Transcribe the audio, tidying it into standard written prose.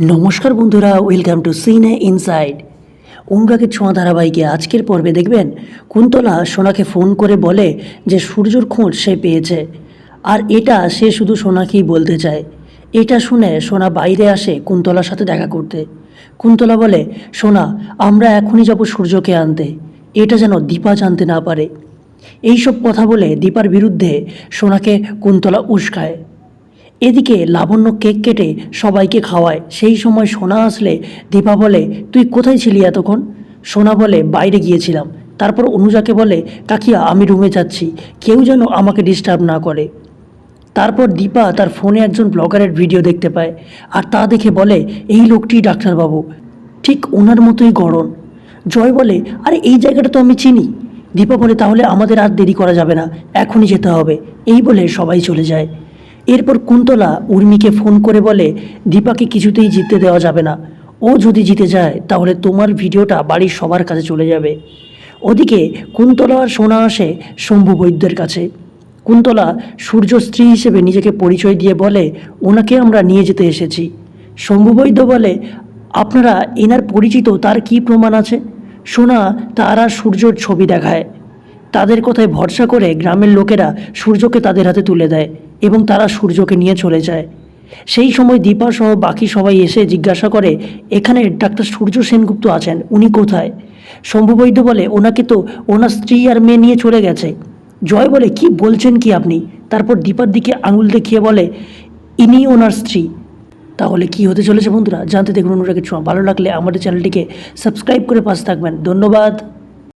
নমস্কার বন্ধুরা, welcome to সিনে ইনসাইড। অনুরাগের ছোঁয়া ধারাবাহিকে আজকের পর্বে দেখবেন কুন্তলা সোনাকে ফোন করে বলে যে সূর্যর খোঁজ সে পেয়েছে, আর এটা সে শুধু সোনাকেই বলতে চায়। এটা শুনে সোনা বাইরে আসে কুন্তলার সাথে দেখা করতে। কুন্তলা বলে, সোনা, আমরা এখনই যাব সূর্যকে আনতে, এটা যেন দীপা জানতে না পারে। এইসব কথা বলে দীপার বিরুদ্ধে সোনাকে কুন্তলা উস্কায়। এদিকে লাবণ্য কেক কেটে সবাইকে খাওয়ায়। সেই সময় সোনা আসলে দীপা বলে, তুই কোথায় ছিলি এতক্ষণ? সোনা বলে, বাইরে গিয়েছিলাম। তারপর অনুজাকে বলে, কাকিয়া আমি রুমে যাচ্ছি, কেউ যেন আমাকে ডিস্টার্ব না করে। তারপর দীপা তার ফোনে একজন ব্লগারের ভিডিও দেখতে পায়, আর তা দেখে বলে, এই লোকটি ডাক্তারবাবু, ঠিক ওনার মতোই গড়ন। জয় বলে, আরে এই জায়গাটা তো আমি চিনি। দীপা বলে, তাহলে আমাদের আর দেরি করা যাবে না, এখনই যেতে হবে। এই বলে সবাই চলে যায়। এরপর কুন্তলা উর্মিকে ফোন করে বলে, দীপাকে কিছুতেই জিততে দেওয়া যাবে না। ও যদি জিতে যায় তাহলে তোমার ভিডিওটা বাড়ির সবার কাছে চলে যাবে। ওদিকে কুন্তলা আর সোনা আসে শম্ভু বৈদ্যের কাছে। কুন্তলা সূর্য স্ত্রী হিসেবে নিজেকে পরিচয় দিয়ে বলে, ওনাকে আমরা নিয়ে যেতে এসেছি। শম্ভু বৈদ্য বলে, আপনারা এনার পরিচিত, তার কি প্রমাণ আছে? সোনা তার আর সূর্যর ছবি দেখায়। তাদের কথায় ভরসা করে গ্রামের লোকেরা সূর্যকে তাদের হাতে তুলে দেয় এবং তারা সূর্যকে নিয়ে চলে যায়। সেই সময় দীপা সহ বাকি সবাই এসে জিজ্ঞাসা করে, এখানে ডাক্তার সূর্য সেনগুপ্ত আছেন, উনি কোথায়? শম্ভু বৈদ্য বলে, ওনাকে তো ওনার স্ত্রী আর মেয়ে নিয়ে চলে গেছে। জয় বলে, কি বলছেন কি আপনি? তারপর দীপার দিকে আঙুল দেখিয়ে বলে, ইনি ওনার স্ত্রী। তাহলে কি হতে চলেছে বন্ধুরা, জানতে দেখুন অনুরাগের ছোঁয়া। ভালো লাগলে আমাদের চ্যানেলটিকে সাবস্ক্রাইব করে পাশে থাকবেন। ধন্যবাদ।